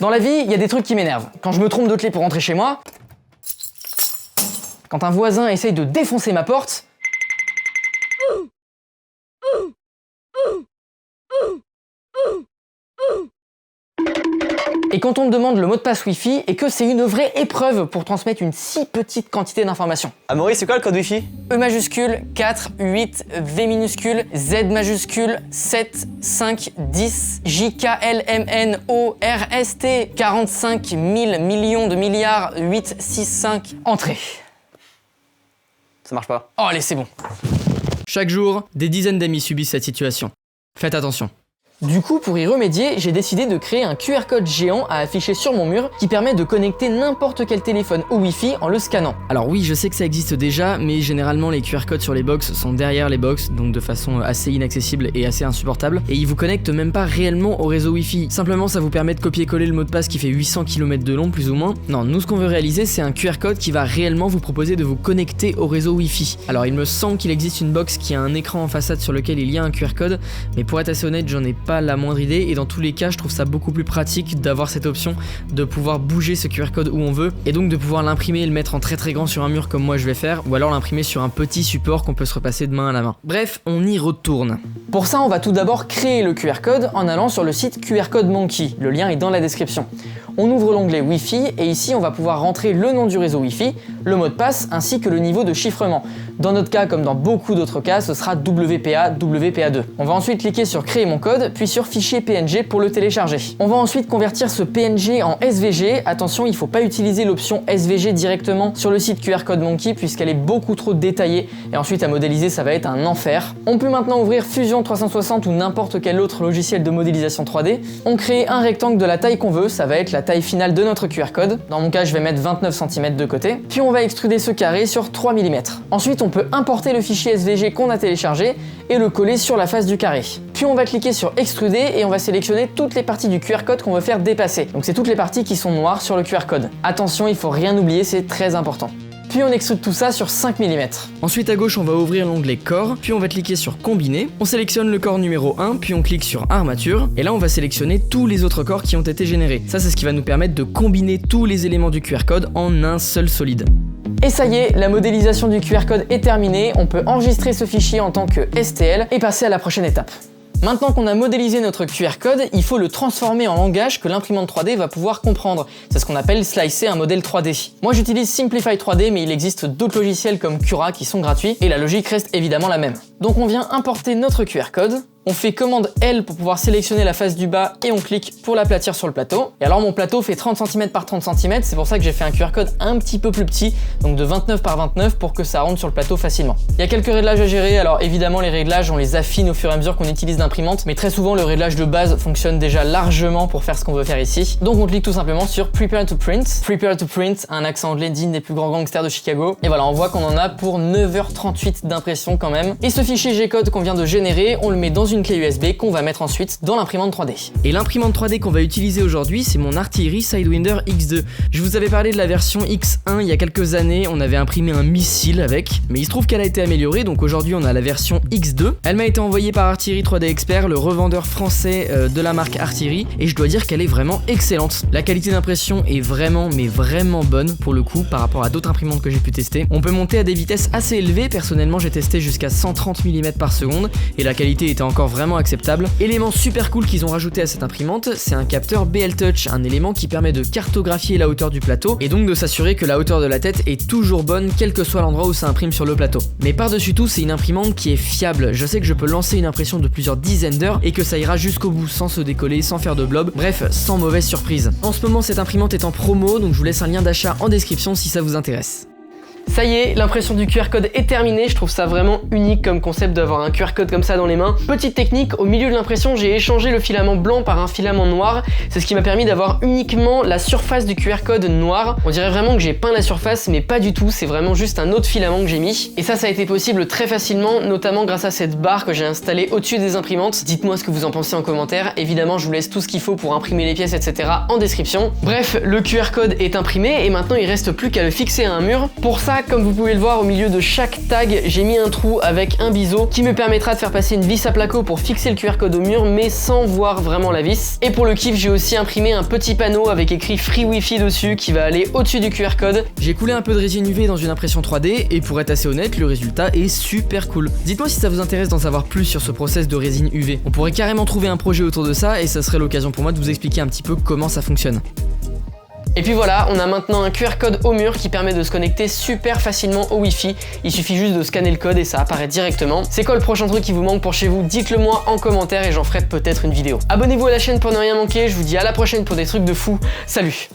Dans la vie, il y a des trucs qui m'énervent. Quand je me trompe de clé pour rentrer chez moi, quand un voisin essaye de défoncer ma porte, et quand on me demande le mot de passe Wi-Fi et que c'est une vraie épreuve pour transmettre une si petite quantité d'informations. Amaury, c'est quoi le code Wi-Fi? E majuscule, 4, 8, V minuscule, Z majuscule, 7, 5, 10, J, K, L, M, N, O, R, S, T, 45 000 millions de milliards, 8, 6, 5, entrée. Ça marche pas. Oh, allez, c'est bon. Chaque jour, des dizaines d'amis subissent cette situation. Faites attention. Du coup, pour y remédier, j'ai décidé de créer un QR code géant à afficher sur mon mur qui permet de connecter n'importe quel téléphone au Wi-Fi en le scannant. Alors oui, je sais que ça existe déjà, mais généralement les QR codes sur les box sont derrière les box, donc de façon assez inaccessible et assez insupportable, et ils vous connectent même pas réellement au réseau Wi-Fi. Simplement, ça vous permet de copier-coller le mot de passe qui fait 800 km de long, plus ou moins. Non, nous ce qu'on veut réaliser, c'est un QR code qui va réellement vous proposer de vous connecter au réseau Wi-Fi. Alors il me semble qu'il existe une box qui a un écran en façade sur lequel il y a un QR code, mais pour être assez honnête, j'en ai pas la moindre idée, et dans tous les cas je trouve ça beaucoup plus pratique d'avoir cette option de pouvoir bouger ce QR code où on veut, et donc de pouvoir l'imprimer et le mettre en très très grand sur un mur comme moi je vais faire, ou alors l'imprimer sur un petit support qu'on peut se repasser de main à la main. Bref, on y retourne. Pour ça, on va tout d'abord créer le QR code en allant sur le site QR Code Monkey, le lien est dans la description. On ouvre l'onglet Wi-Fi et ici on va pouvoir rentrer le nom du réseau Wi-Fi, le mot de passe ainsi que le niveau de chiffrement. Dans notre cas, comme dans beaucoup d'autres cas, ce sera WPA, WPA2. On va ensuite cliquer sur créer mon code, puis sur fichier PNG pour le télécharger. On va ensuite convertir ce PNG en SVG. Attention, il ne faut pas utiliser l'option SVG directement sur le site QR Code Monkey puisqu'elle est beaucoup trop détaillée et ensuite à modéliser ça va être un enfer. On peut maintenant ouvrir Fusion 360 ou n'importe quel autre logiciel de modélisation 3D. On crée un rectangle de la taille qu'on veut, ça va être la taille finale de notre QR code. Dans mon cas, je vais mettre 29 cm de côté. Puis on va extruder ce carré sur 3 mm. Ensuite, on peut importer le fichier SVG qu'on a téléchargé et le coller sur la face du carré. Puis on va cliquer sur extruder et on va sélectionner toutes les parties du QR code qu'on veut faire dépasser. Donc c'est toutes les parties qui sont noires sur le QR code. Attention, il faut rien oublier, c'est très important. Puis on extrude tout ça sur 5 mm. Ensuite à gauche on va ouvrir l'onglet corps, puis on va cliquer sur combiner, on sélectionne le corps numéro 1, puis on clique sur armature, et là on va sélectionner tous les autres corps qui ont été générés. Ça c'est ce qui va nous permettre de combiner tous les éléments du QR code en un seul solide. Et ça y est, la modélisation du QR code est terminée, on peut enregistrer ce fichier en tant que STL et passer à la prochaine étape. Maintenant qu'on a modélisé notre QR code, il faut le transformer en langage que l'imprimante 3D va pouvoir comprendre. C'est ce qu'on appelle slicer un modèle 3D. Moi j'utilise Simplify 3D, mais il existe d'autres logiciels comme Cura qui sont gratuits, et la logique reste évidemment la même. Donc on vient importer notre QR code, on fait commande L pour pouvoir sélectionner la face du bas et on clique pour l'aplatir sur le plateau. Et alors mon plateau fait 30 cm par 30 cm, c'est pour ça que j'ai fait un QR code un petit peu plus petit, donc de 29 par 29 pour que ça rentre sur le plateau facilement. Il y a quelques réglages à gérer, alors évidemment les réglages on les affine au fur et à mesure qu'on utilise l'imprimante, mais très souvent le réglage de base fonctionne déjà largement pour faire ce qu'on veut faire ici. Donc on clique tout simplement sur Prepare to Print. Prepare to Print, un accent anglais digne des plus grands gangsters de Chicago. Et voilà, on voit qu'on en a pour 9h38 d'impression quand même. Et ce fichier G-code qu'on vient de générer, on le met dans une clé USB qu'on va mettre ensuite dans l'imprimante 3D. Et l'imprimante 3D qu'on va utiliser aujourd'hui, c'est mon Artillery Sidewinder X2. Je vous avais parlé de la version X1 il y a quelques années, on avait imprimé un missile avec, mais il se trouve qu'elle a été améliorée, donc aujourd'hui on a la version X2. Elle m'a été envoyée par Artillery 3D Expert, le revendeur français de la marque Artillery, et je dois dire qu'elle est vraiment excellente. La qualité d'impression est vraiment, mais vraiment bonne pour le coup par rapport à d'autres imprimantes que j'ai pu tester. On peut monter à des vitesses assez élevées, personnellement j'ai testé jusqu'à 130 mm par seconde, et la qualité était encore vraiment acceptable. Élément super cool qu'ils ont rajouté à cette imprimante, c'est un capteur BL Touch, un élément qui permet de cartographier la hauteur du plateau et donc de s'assurer que la hauteur de la tête est toujours bonne quel que soit l'endroit où ça imprime sur le plateau. Mais par-dessus tout, c'est une imprimante qui est fiable. Je sais que je peux lancer une impression de plusieurs dizaines d'heures et que ça ira jusqu'au bout sans se décoller, sans faire de blob, bref, sans mauvaise surprise. En ce moment, cette imprimante est en promo, donc je vous laisse un lien d'achat en description si ça vous intéresse. Ça y est, l'impression du QR code est terminée, je trouve ça vraiment unique comme concept d'avoir un QR code comme ça dans les mains. Petite technique, au milieu de l'impression, j'ai échangé le filament blanc par un filament noir, c'est ce qui m'a permis d'avoir uniquement la surface du QR code noir. On dirait vraiment que j'ai peint la surface, mais pas du tout, c'est vraiment juste un autre filament que j'ai mis. Et ça a été possible très facilement, notamment grâce à cette barre que j'ai installée au-dessus des imprimantes. Dites-moi ce que vous en pensez en commentaire, évidemment je vous laisse tout ce qu'il faut pour imprimer les pièces, etc. en description. Bref, le QR code est imprimé et maintenant il reste plus qu'à le fixer à un mur. Pour ça, ça, comme vous pouvez le voir, au milieu de chaque tag, j'ai mis un trou avec un biseau qui me permettra de faire passer une vis à placo pour fixer le QR code au mur, mais sans voir vraiment la vis. Et pour le kiff, j'ai aussi imprimé un petit panneau avec écrit Free Wi-Fi dessus qui va aller au-dessus du QR code. J'ai coulé un peu de résine UV dans une impression 3D et pour être assez honnête, le résultat est super cool. Dites-moi si ça vous intéresse d'en savoir plus sur ce process de résine UV. On pourrait carrément trouver un projet autour de ça et ça serait l'occasion pour moi de vous expliquer un petit peu comment ça fonctionne. Et puis voilà, on a maintenant un QR code au mur qui permet de se connecter super facilement au Wi-Fi. Il suffit juste de scanner le code et ça apparaît directement. C'est quoi le prochain truc qui vous manque pour chez vous? Dites-le moi en commentaire et j'en ferai peut-être une vidéo. Abonnez-vous à la chaîne pour ne rien manquer, je vous dis à la prochaine pour des trucs de fou. Salut!